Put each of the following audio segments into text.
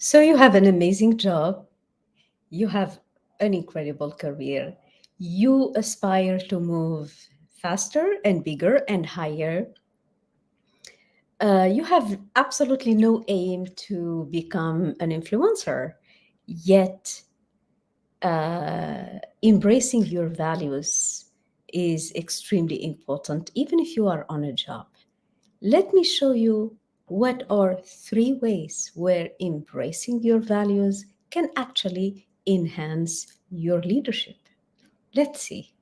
So you have an amazing job, you have an incredible career, you aspire to move faster and bigger and higher. You have absolutely no aim to become an influencer, yet embracing your values is extremely important, even if you are on a job. Let me show you what are three ways where embracing your values can actually enhance your leadership. Let's see.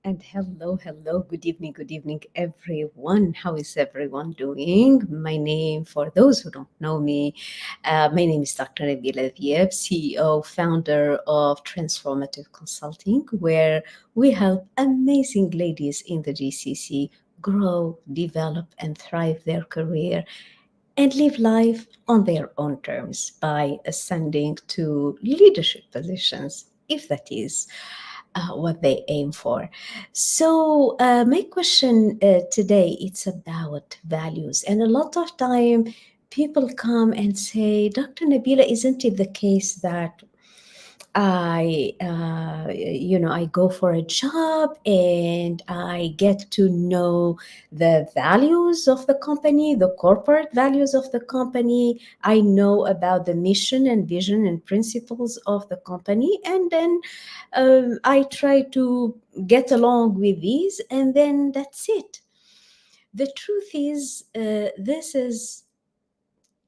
And hello, good evening, everyone. How is everyone doing? My name, for those who don't know me, my name is Dr. Nebila, CEO, founder of Transformative Consulting, where we help amazing ladies in the GCC grow, develop, and thrive their career and live life on their own terms by ascending to leadership positions, if that is what they aim for. So my question today, it's about values, and a lot of time people come and say, Dr. Nabila, isn't it the case that I go for a job and I get to know the values of the company, the corporate values of the company. I know about the mission and vision and principles of the company. And then I try to get along with these, and then that's it. The truth is, this is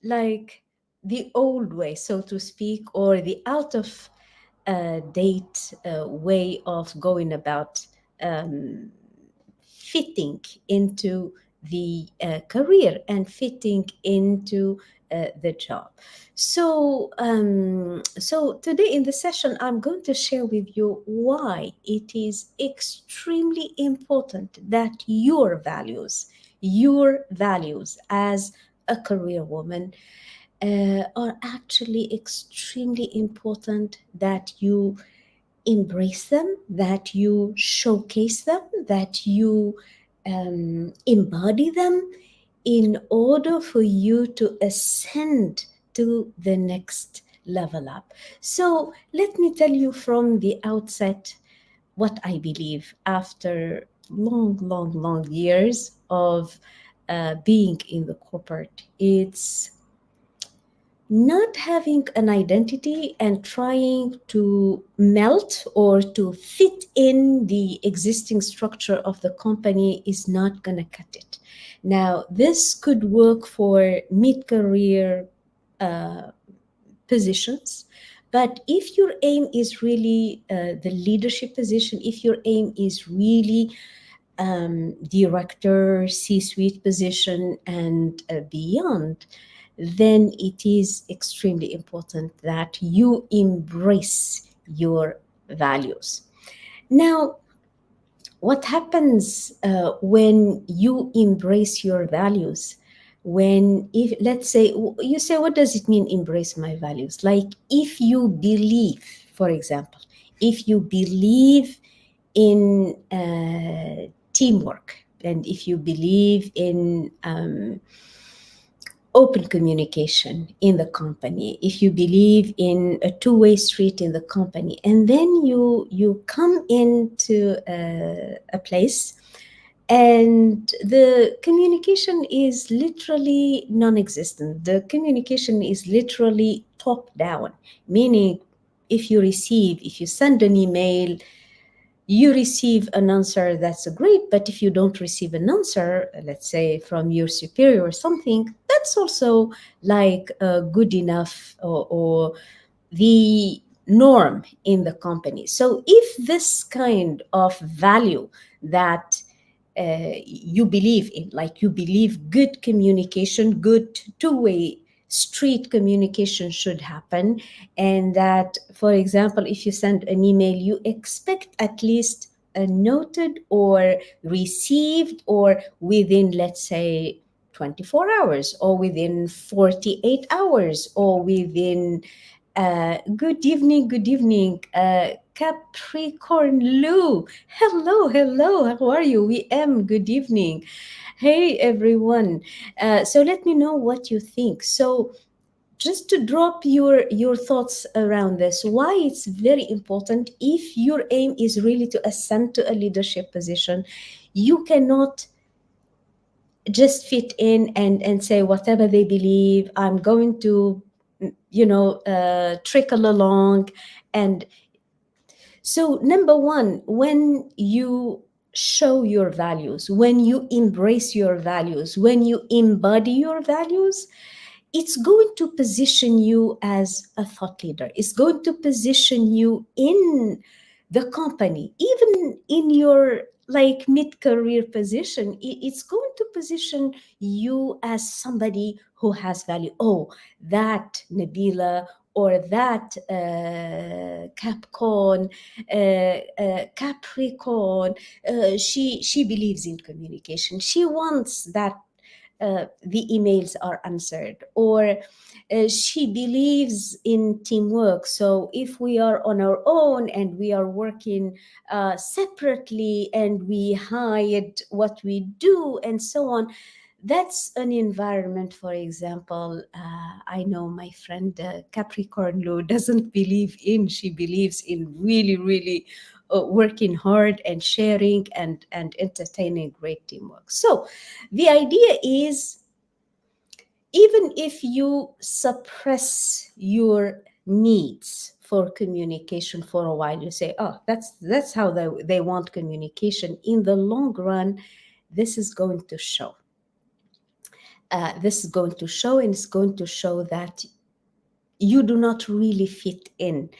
like the old way, so to speak, or the out of date way of going about um, fitting into the career and fitting into the job. So today in the session, I'm going to share with you why it is extremely important that your values as a career woman are actually extremely important, that you embrace them, that you showcase them, that you embody them in order for you to ascend to the next level up. So let me tell you from the outset what I believe after long years of being in the corporate. It's not having an identity and trying to melt or to fit in the existing structure of the company is not going to cut it. Now, this could work for mid career uh, positions. But if your aim is really the leadership position, if your aim is really director, C suite position, and beyond, then it is extremely important that you embrace your values. Now, what happens when you embrace your values? When, if let's say, you say, what does it mean, embrace my values? Like, if you believe, for example, if you believe in teamwork, and if you believe in open communication in the company, if you believe in a two-way street in the company, and then you come into a place and the communication is literally non-existent, the communication is literally top down, meaning if you send an email, you receive an answer, that's great. But if you don't receive an answer, let's say from your superior or something, that's also like good enough, or the norm in the company. So if this kind of value that you believe in, like you believe good communication, good two-way street communication should happen, and that, for example, if you send an email, you expect at least a noted or received or within, let's say, 24 hours or within 48 hours or within good evening, Capricorn Lou. Hello, hello. How are you? We am. Good evening. Hey, everyone. So let me know what you think. So just to drop your thoughts around this, why it's very important. If your aim is really to ascend to a leadership position, you cannot just fit in and say whatever they believe. I'm going to, trickle along. And so, number one, when you show your values, when you embrace your values, when you embody your values, it's going to position you as a thought leader. It's going to position you in the company, even in your like mid-career position. It's going to position you as somebody who has value. Oh, that Nabila or that Capricorn, she believes in communication. She wants that the emails are answered, or she believes in teamwork. So if we are on our own and we are working separately and we hide what we do and so on, that's an environment. For example, I know my friend Capricorn Lou doesn't believe in, she believes in really, really working hard and sharing and entertaining great teamwork. So the idea is, even if you suppress your needs for communication for a while, you say, oh, that's how they want communication, in the long run this is going to show. This is going to show, and it's going to show that you do not really fit in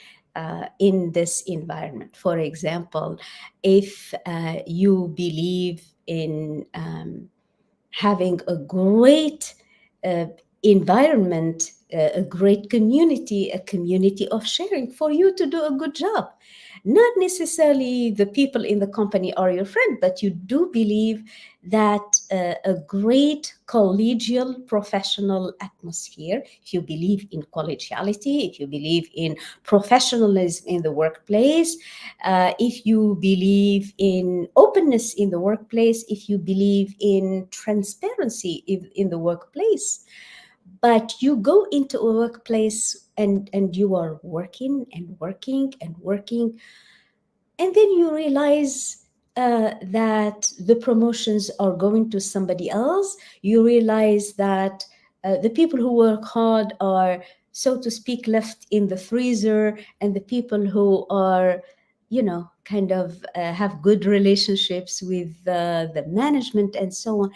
this environment. For example, if you believe in having a great uh, environment, a great community, a community of sharing for you to do a good job. Not necessarily the people in the company are your friend, but you do believe that a great collegial professional atmosphere, if you believe in collegiality, if you believe in professionalism in the workplace, if you believe in openness in the workplace, if you believe in transparency in the workplace, but you go into a workplace and you are working and working and working, and then you realize that the promotions are going to somebody else. You realize that the people who work hard are, so to speak, left in the freezer, and the people who are, kind of have good relationships with the management and so on.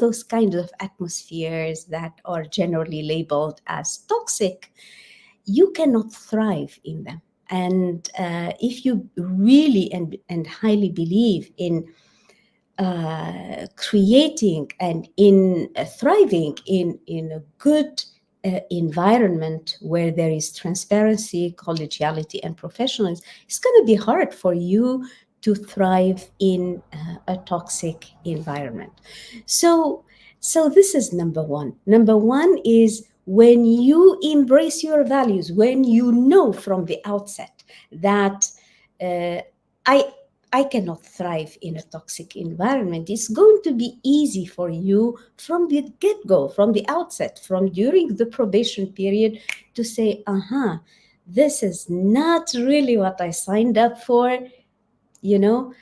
Those kinds of atmospheres that are generally labeled as toxic, you cannot thrive in them. And if you really and highly believe in creating and in thriving in a good environment where there is transparency, collegiality, and professionalism, it's going to be hard for you to thrive in a toxic environment. So, so this is number one. Number one is, when you embrace your values, when you know from the outset that uh, I I cannot thrive in a toxic environment, it's going to be easy for you from the get go, from the outset, from during the probation period, to say, this is not really what I signed up for. you know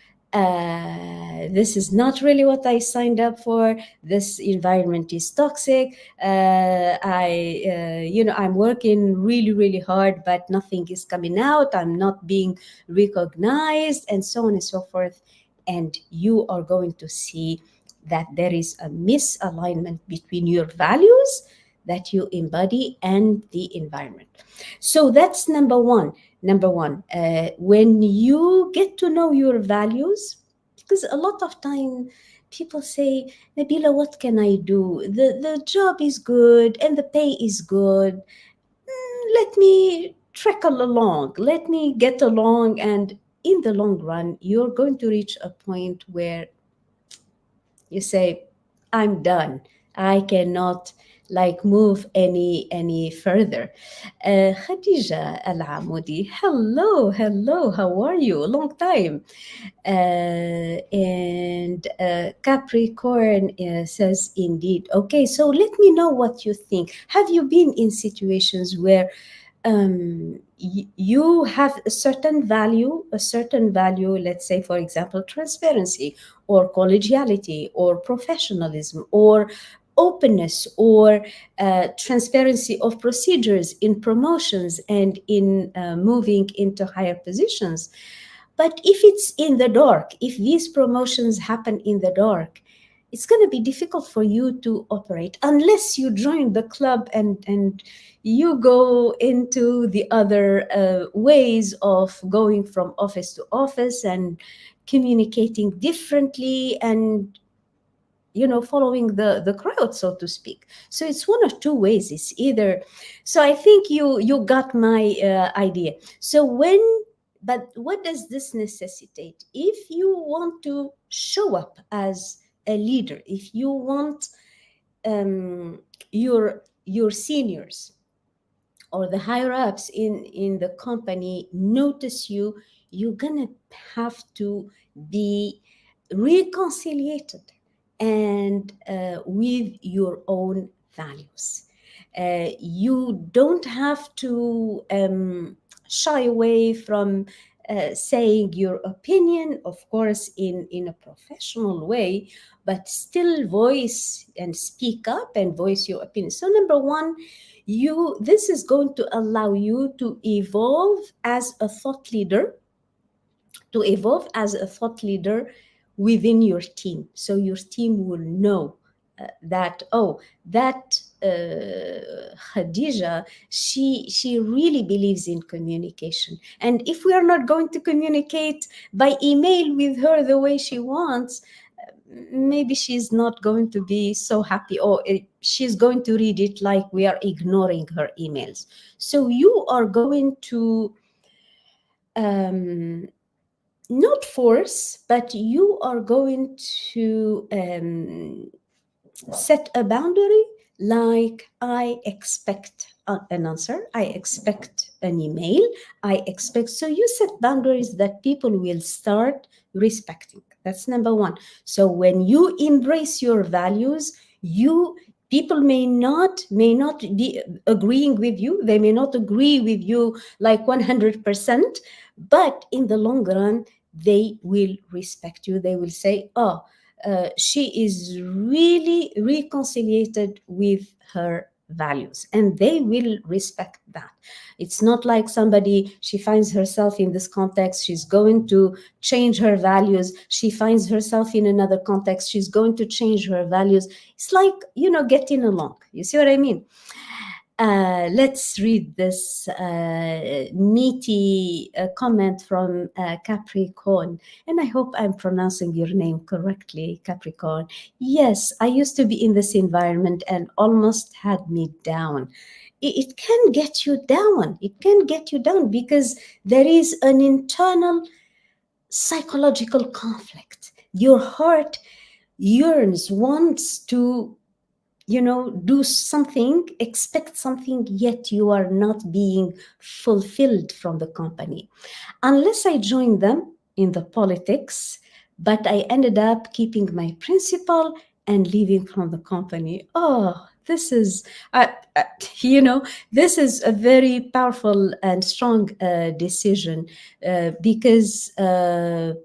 this is not really what I signed up for. This environment is toxic. I'm working really, really hard, but nothing is coming out. I'm not being recognized, and so on and so forth. And you are going to see that there is a misalignment between your values that you embody and the environment. So that's number one. Number one, when you get to know your values, because a lot of time people say, Nabila, what can I do? The job is good and the pay is good. Let me trickle along. Let me get along. And in the long run, you're going to reach a point where you say, I'm done. I cannot like move any further. Khadija Al Amoudi, hello, how are you? A long time. And Capricorn says, indeed. Okay, so let me know what you think. Have you been in situations where you have a certain value, let's say, for example, transparency or collegiality or professionalism or openness or transparency of procedures in promotions and in moving into higher positions. But if it's in the dark, if these promotions happen in the dark, it's going to be difficult for you to operate unless you join the club and you go into the other ways of going from office to office and communicating differently and following the crowd, so to speak. So it's one of two ways. It's either, so I think you got my idea. So when, but what does this necessitate? If you want to show up as a leader, if you want um, your seniors or the higher ups in the company notice you, you're gonna have to be reconciliated and with your own values. You don't have to shy away from saying your opinion, of course, in a professional way, but still voice and speak up and voice your opinion. So number one, you this is going to allow you to evolve as a thought leader, within your team. So your team will know that, oh, that Khadija, she really believes in communication. And if we are not going to communicate by email with her the way she wants, maybe she's not going to be so happy, or she's going to read it like we are ignoring her emails. So you are going to um, not force, but you are going to set a boundary, like I expect an answer, I expect an email, I expect. So you set boundaries that people will start respecting. That's number one. So when you embrace your values, you people may not be agreeing with you, they may not agree with you like 100%, but in the long run they will respect you. They will say, oh, she is really reconciliated with her values, and they will respect that. It's not like somebody, she finds herself in this context, she's going to change her values. She finds herself in another context, she's going to change her values. It's like, getting along. You see what I mean? Let's read this meaty comment from Capricorn. And I hope I'm pronouncing your name correctly, Capricorn. Yes, I used to be in this environment and almost had me down. It can get you down. It can get you down because there is an internal psychological conflict. Your heart yearns, wants to do something, expect something, yet you are not being fulfilled from the company. Unless I joined them in the politics, but I ended up keeping my principle and leaving from the company. Oh, this is, uh, uh, you know, this is a very powerful and strong decision because the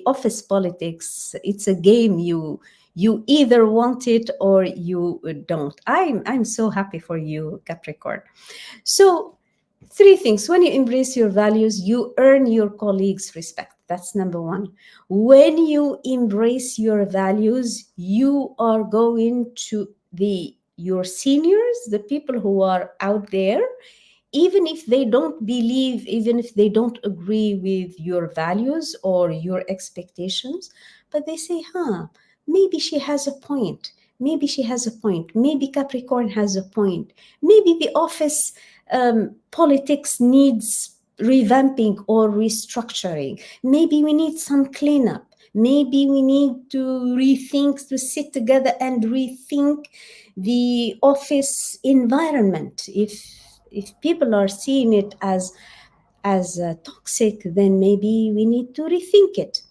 office politics, it's a game you either want it or you don't. I'm so happy for you, Capricorn. So three things: when you embrace your values, you earn your colleagues respect. That's number one. When you embrace your values, you are going to your seniors, the people who are out there even if they don't believe, even if they don't agree with your values or your expectations, but they say, huh, maybe she has a point. Maybe she has a point. Maybe Capricorn has a point. Maybe the office politics needs revamping or restructuring. Maybe we need some cleanup. Maybe we need to rethink, to sit together and rethink the office environment. If people are seeing it as toxic, then maybe we need to rethink it.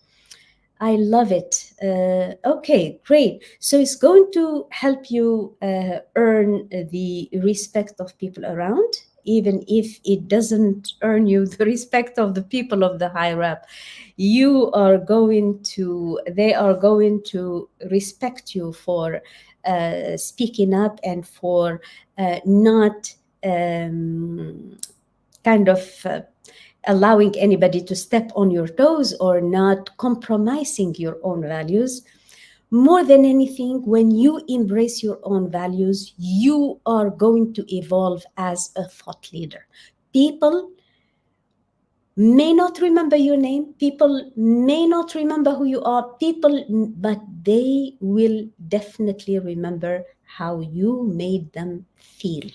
I love it. Okay, great. So it's going to help you earn the respect of people around, even if it doesn't earn you the respect of the people of the higher up. They are going to respect you for speaking up and for not kind of allowing anybody to step on your toes or not compromising your own values. More than anything, when you embrace your own values, you are going to evolve as a thought leader. People may not remember your name, people may not remember who you are, but they will definitely remember how you made them feel.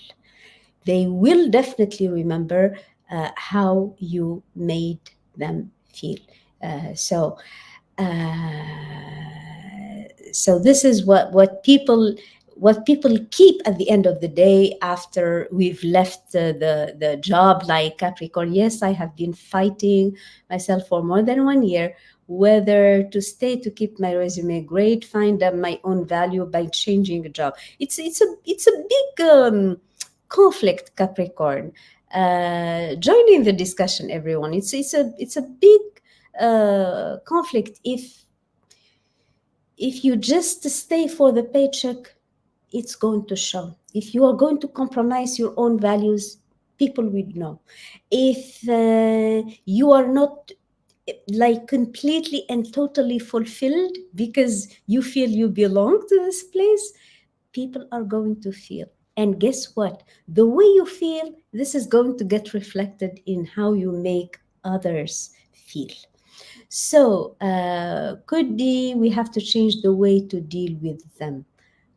They will definitely remember how you made them feel. Uh, so, uh, so this is what people keep at the end of the day after we've left the job. Like Capricorn, yes, I have been fighting myself for more than 1 year whether to stay to keep my resume great, find my own value by changing a job. It's a big conflict, Capricorn. Join in the discussion, everyone. It's a big conflict. If you just stay for the paycheck, it's going to show. If you are going to compromise your own values, people will know. If you are not like completely and totally fulfilled because you feel you belong to this place, people are going to feel. And guess what? The way you feel, this is going to get reflected in how you make others feel. So, could be we have to change the way to deal with them.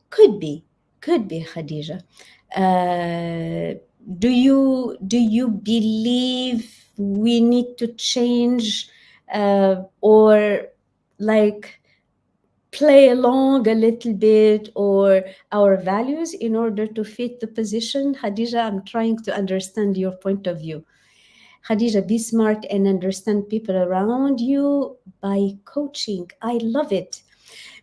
Could be, Khadija. Uh, do you believe we need to change or like play along a little bit or our values in order to fit the position? Khadija, I'm trying to understand your point of view. Khadija, be smart and understand people around you by coaching. I love it.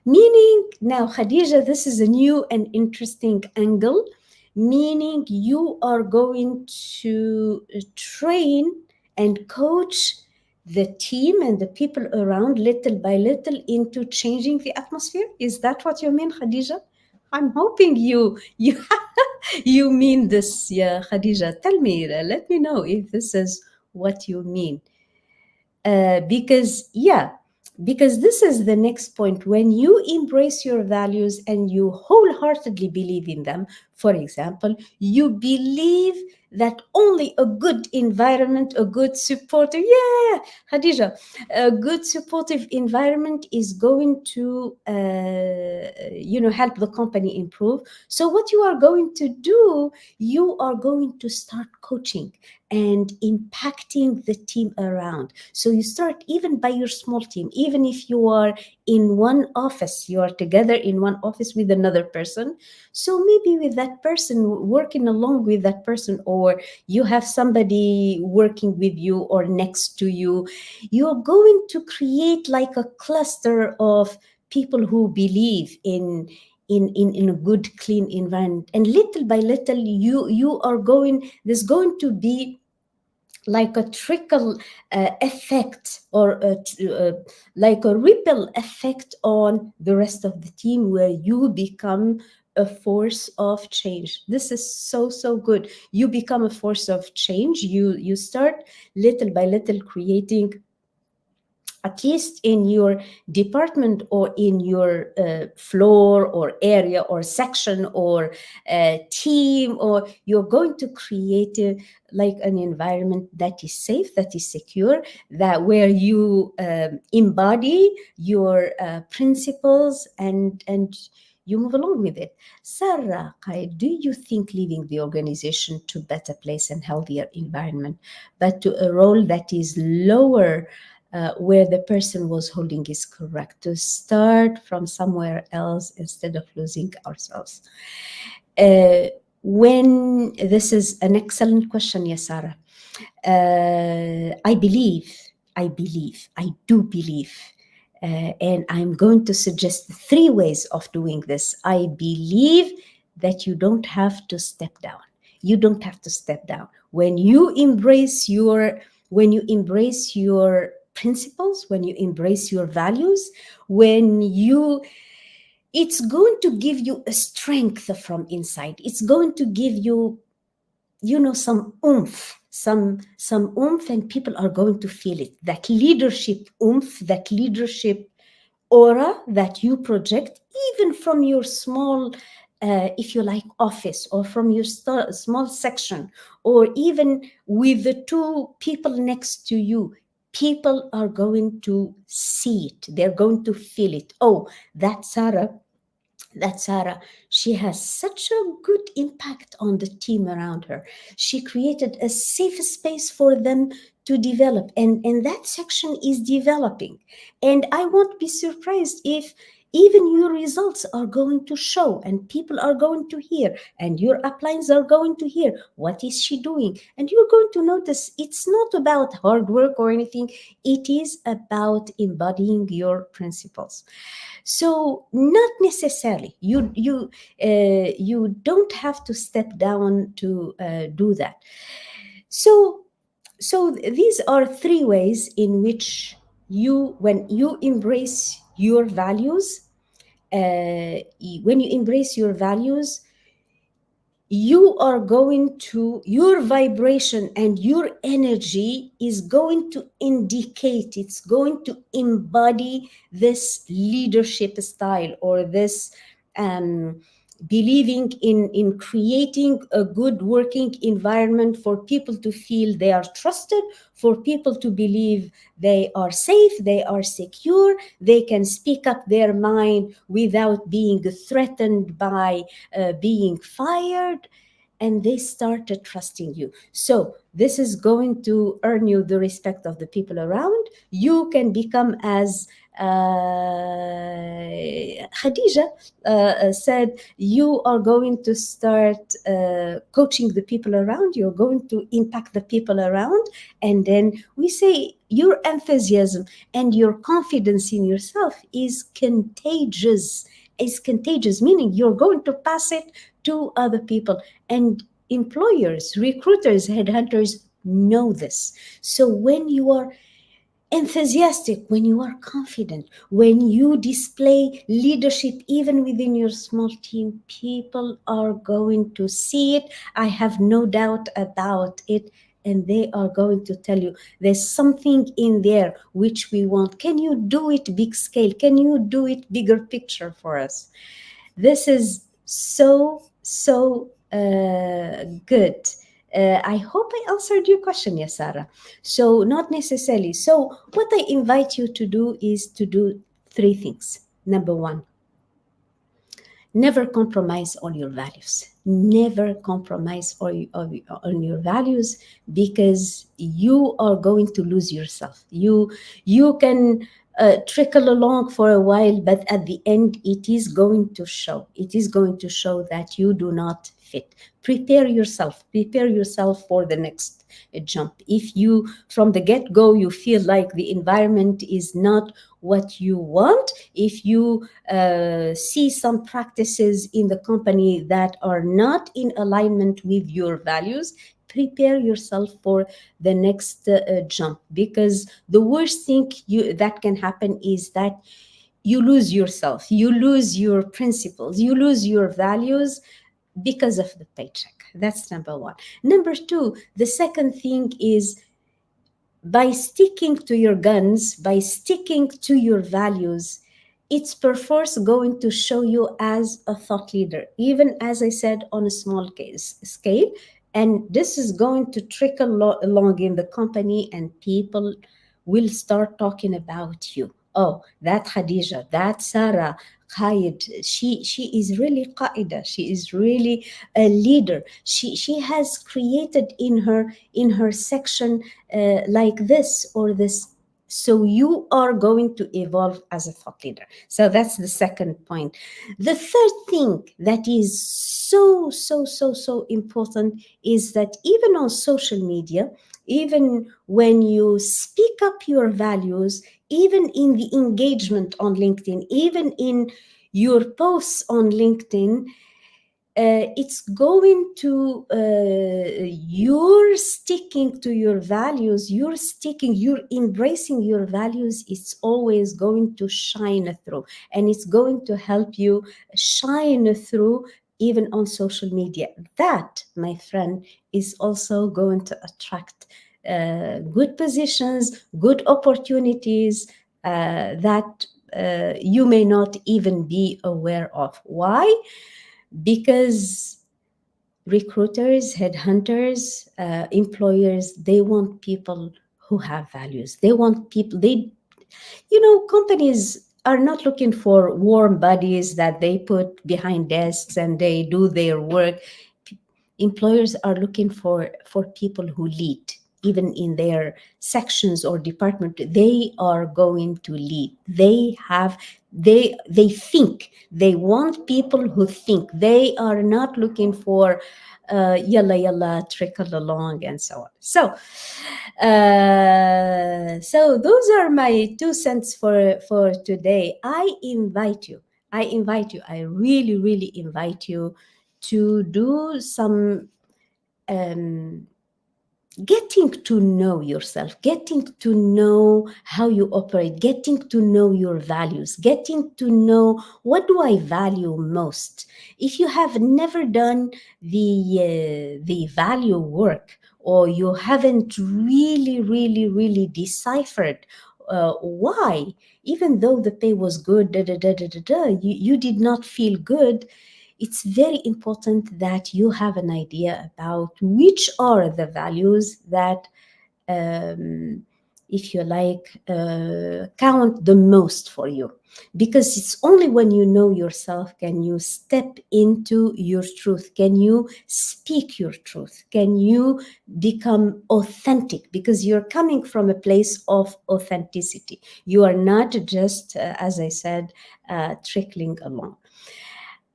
Meaning, now, Khadija, this is a new and interesting angle. Meaning, you are going to train and coach the team and the people around little by little into changing the atmosphere. Is that what you mean, Khadija? I'm hoping you you mean this, yeah, Khadija. Tell me, let me know if this is what you mean. Because this is the next point. When you embrace your values and you wholeheartedly believe in them, for example, you believe that only a good environment, a good supportive, yeah, Khadija, a good supportive environment is going to help the company improve. So what you are going to do, you are going to start coaching and impacting the team around. So you start even by your small team, even if you are in one office, you are together in one office with another person. So maybe with that person, working along with that person, or you have somebody working with you or next to you, you're going to create like a cluster of people who believe in a good clean environment. And little by little, you are going there's going to be like a trickle effect, or like a ripple effect on the rest of the team, where you become a force of change. This is so good. You become a force of change. You start little by little creating at least in your department or in your floor or area or section or team, or you're going to create like an environment that is safe, that is secure, that where you embody your principles, and you move along with it. Sarah, do you think leaving the organization to better place and healthier environment, but to a role that is lower, where the person was holding is correct, to start from somewhere else instead of losing ourselves? Uh, when this is an excellent question, yes, Sarah. I do believe, and I'm going to suggest three ways of doing this. I believe that you don't have to step down. You don't have to step down when you embrace your principles, when you embrace your values, when you it's going to give you a strength from inside. It's going to give you, some oomph, some oomph, and people are going to feel it. That leadership oomph, that leadership aura that you project, even from your small, if you like, office, or from your small section, or even with the two people next to you. People are going to see it. They're going to feel it. Oh, that's Sarah. She has such a good impact on the team around her. She created a safe space for them to develop, and that section is developing. And I won't be surprised if even your results are going to show, and people are going to hear, and your uplines are going to hear what is she doing, and you're going to notice it's not about hard work or anything. It is about embodying your principles. So not necessarily you don't have to step down to do that. So these are three ways in which when you embrace your values, when you embrace your values, your vibration and your energy is going to indicate, it's going to embody this leadership style, or this um, believing in creating a good working environment for people to feel they are trusted, for people to believe they are safe, they are secure, they can speak up their mind without being threatened by being fired, and they started trusting you. So this is going to earn you the respect of the people around. You can become, as Khadija said, you are going to start coaching the people around. You're going to impact the people around. And then we say your enthusiasm and your confidence in yourself is contagious. Is contagious, meaning you're going to pass it to other people. And employers, recruiters, headhunters know this. So when you are enthusiastic, when you are confident, when you display leadership even within your small team, people are going to see it. I have no doubt about it. And they are going to tell you there's something in there which we want. Can you do it big scale? Can you do it bigger picture for us? This is so good. I hope I answered your question, yes, Sarah. So not necessarily. So what I invite you to do is to do three things. Number one, never compromise on your values. Never compromise on your values, because you are going to lose yourself. You can trickle along for a while, but at the end it is going to show. It is going to show that you do not fit. Prepare yourself for the next jump. If you from the get-go you feel like the environment is not what you want, if you see some practices in the company that are not in alignment with your values, prepare yourself for the next jump, because the worst thing that can happen is that you lose yourself, you lose your principles, you lose your values because of the paycheck. That's number one. Number two, the second thing is by sticking to your guns, by sticking to your values, it's perforce going to show you as a thought leader, even as I said, on a small case scale. And this is going to trickle along in the company, and people will start talking about you. Oh, that Khadija, that Sarah Khalid, she is really qaida. She is really a leader. She has created in her section like this or this. So you are going to evolve as a thought leader. So that's the second point. The third thing that is so important is that even on social media, even when you speak up your values, even in the engagement on LinkedIn, even in your posts on LinkedIn, it's going to you're sticking to your values, you're embracing your values. It's always going to shine through, and it's going to help you shine through even on social media. That, my friend, is also going to attract good positions, good opportunities that you may not even be aware of. Why? Because recruiters, headhunters, employers, they want people who have values. They want people, companies are not looking for warm bodies that they put behind desks and they do their work. Employers are looking for people who lead, even in their sections or department. They are going to lead. They think. They want people who think. They are not looking for yalla yalla, trickle along and so on. So those are my 2 cents for today. I really really invite you to do some um, getting to know yourself, getting to know how you operate, getting to know your values, getting to know, what do I value most. If you have never done the value work, or you haven't really really really deciphered why, even though the pay was good, you did not feel good. It's very important that you have an idea about which are the values that, um, if you like, count the most for you. Because it's only when you know yourself can you step into your truth, can you speak your truth, can you become authentic, because you're coming from a place of authenticity. You are not just, as I said, trickling along.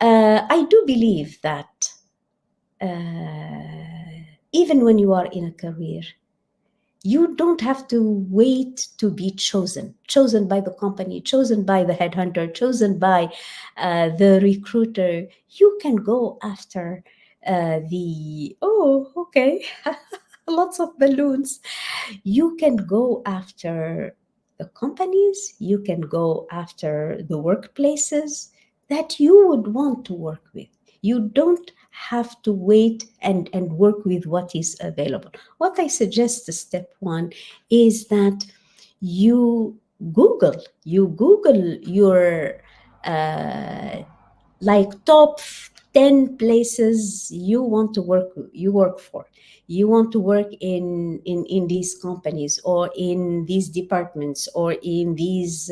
I do believe that even when you are in a career, you don't have to wait to be chosen by the company, chosen by the headhunter, chosen by the recruiter. You can go after oh, okay, lots of balloons. You can go after the companies, you can go after the workplaces that you would want to work with. You don't have to wait and work with what is available. What I suggest, step one, is that you Google your uh, like top 10 places you work for. You want to work in these companies, or in these departments, or in these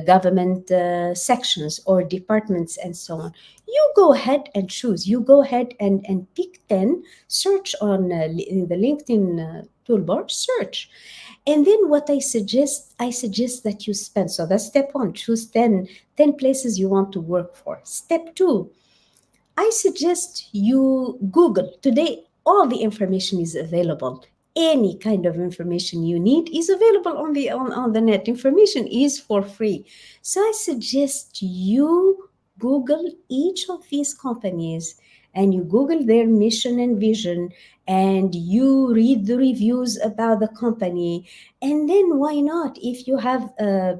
government sections or departments, and so on. You go ahead and choose. You go ahead and pick 10. Search on in the LinkedIn toolbar, search. And then what I suggest that you spend. So that's step one. Choose 10 places you want to work for. Step two, I suggest you Google. Today, all the information is available. Any kind of information you need is available on the net. Information is for free. So I suggest you Google each of these companies, and you Google their mission and vision, and you read the reviews about the company. And then why not, if you have a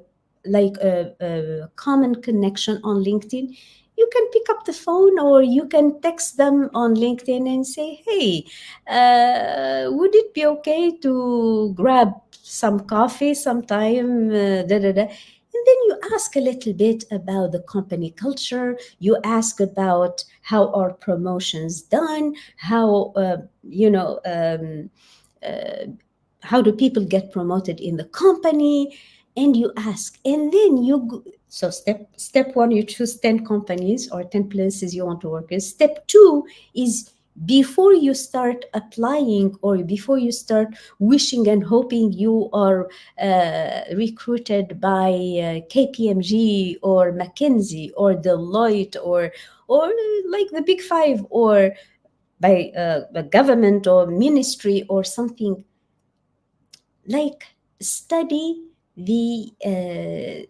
common connection on LinkedIn, you can pick up the phone, or you can text them on LinkedIn and say, hey, would would it be okay to grab some coffee sometime? And then you ask a little bit about the company culture. You ask about how are promotions done, how uh, how do people get promoted in the company, and you ask, and then so step one, you choose 10 companies or 10 places you want to work in. Step two is, before you start applying or before you start wishing and hoping you are recruited by KPMG or McKinsey or Deloitte or like the big five, or by a government or ministry or something, like study the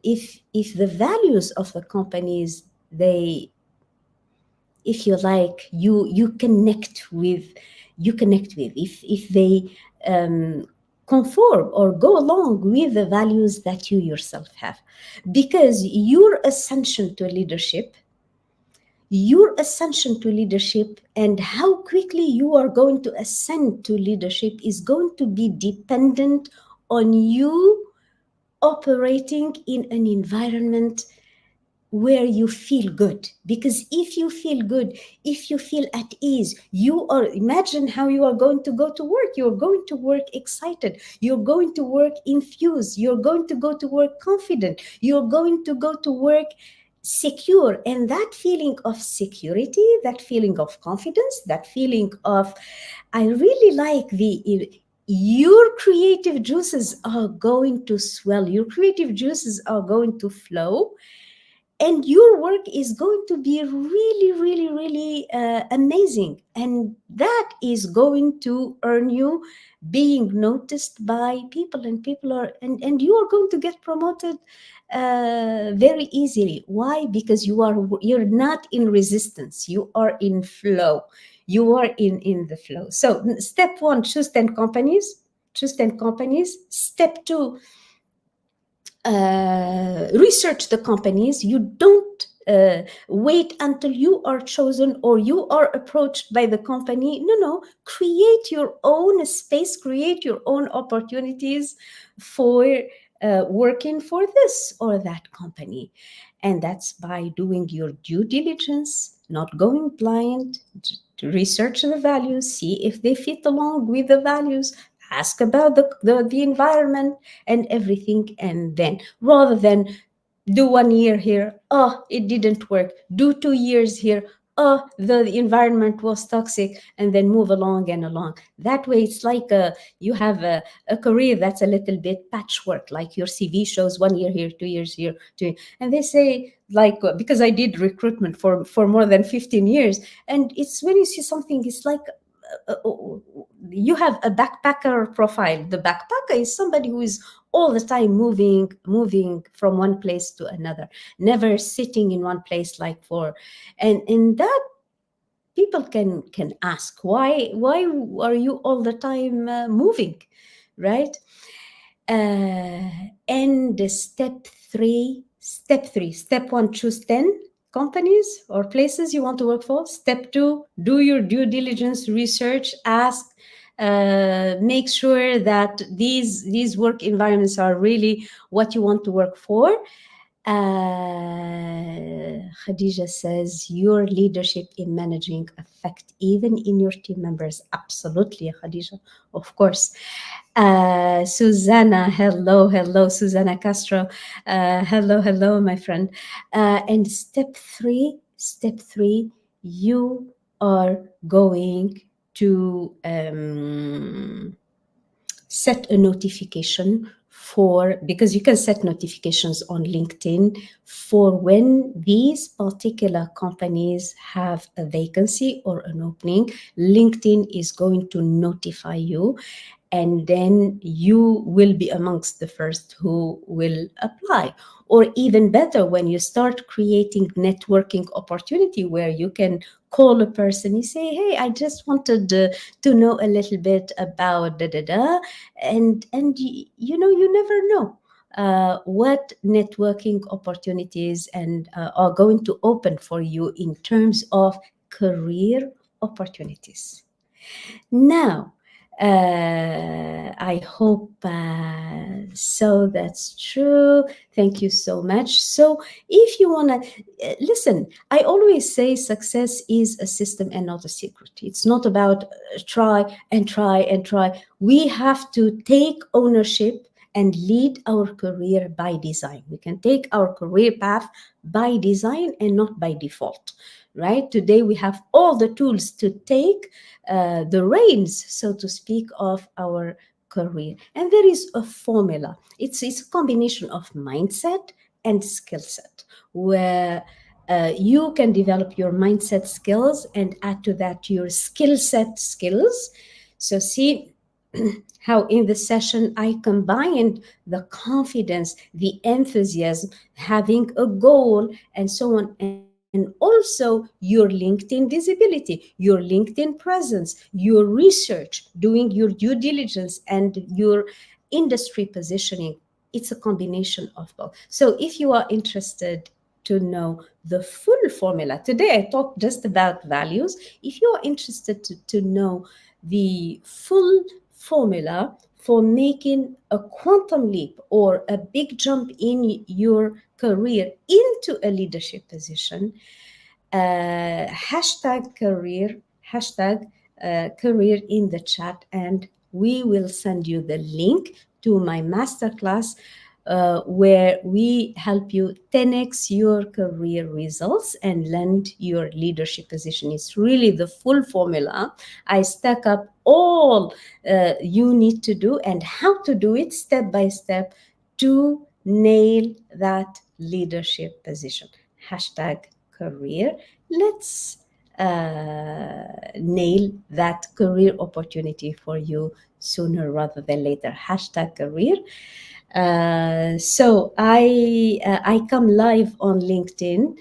if the values of the companies, they, if you like, you connect with, if they um, conform or go along with the values that you yourself have. Because your ascension to leadership and how quickly you are going to ascend to leadership is going to be dependent on you operating in an environment where you feel good. Because if you feel good, if you feel at ease, you are, imagine how you are going to go to work. You're going to work excited, you're going to work infused, you're going to go to work confident, you're going to go to work secure. And that feeling of security, that feeling of confidence, that feeling of, I really like your creative juices are going to swell, your creative juices are going to flow, and your work is going to be really, really, really amazing. And that is going to earn you being noticed by people, and people are, and you are going to get promoted very easily. Why? Because you're not in resistance, you are in flow, you are in the flow. So step one, choose 10 companies. Step two, research the companies. You don't wait until you are chosen or you are approached by the company. No, create your own space, create your own opportunities for working for this or that company. And that's by doing your due diligence, not going blind, to research the values, see if they fit along with the values, ask about the environment and everything. And then, rather than do 1 year here, oh, it didn't work, do 2 years here, oh, the environment was toxic, and then move along and along. That way, it's like you have a career that's a little bit patchwork, like your CV shows 1 year here, 2 years here, and they say, like, because I did recruitment for more than 15 years, and it's when you see something, it's like uh, uh, you have a backpacker profile. The backpacker is somebody who is all the time moving from one place to another, never sitting in one place like for, and that people can ask, why are you all the time moving, right? And step one, choose 10 companies or places you want to work for. Step two, do your due diligence, research, ask, make sure that these work environments are really what you want to work for. Khadija says, your leadership in managing affect even in your team members. Absolutely, Khadija, of course. Susanna, hello, Susanna Castro. Hello, my friend. And step three, you are going to set a notification for, because you can set notifications on LinkedIn for when these particular companies have a vacancy or an opening. LinkedIn is going to notify you, and then you will be amongst the first who will apply. Or even better, when you start creating networking opportunity where you can call a person, you say, hey, I just wanted to know a little bit about da da da, and you never know what networking opportunities and are going to open for you in terms of career opportunities. Now, I hope so. That's true. Thank you so much. So, if you want to listen, I always say success is a system and not a secret. It's not about try and try and try. We have to take ownership and lead our career by design. We can take our career path by design and not by default, right? Today we have all the tools to take the reins, so to speak, of our career. And there is a formula. It's a combination of mindset and skill set, where you can develop your mindset skills and add to that your skill set skills. So, see how in the session I combined the confidence, the enthusiasm, having a goal, and so on, and also your LinkedIn visibility, your LinkedIn presence, your research, doing your due diligence, and your industry positioning. It's a combination of both. So if you are interested to know the full formula, today I talked just about values. If you are interested to know the full formula for making a quantum leap or a big jump in your career into a leadership position, hashtag career, hashtag career in the chat, and we will send you the link to my masterclass where we help you 10x your career results and land your leadership position. It's really the full formula. I stack up all you need to do and how to do it step by step to nail that leadership position. Hashtag career. Let's nail that career opportunity for you sooner rather than later. Hashtag career. So I come live on LinkedIn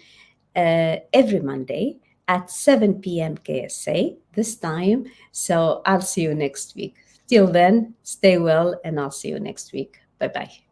every Monday at 7 p.m. KSA this time. So I'll see you next week. Till then, stay well, and I'll see you next week. Bye bye.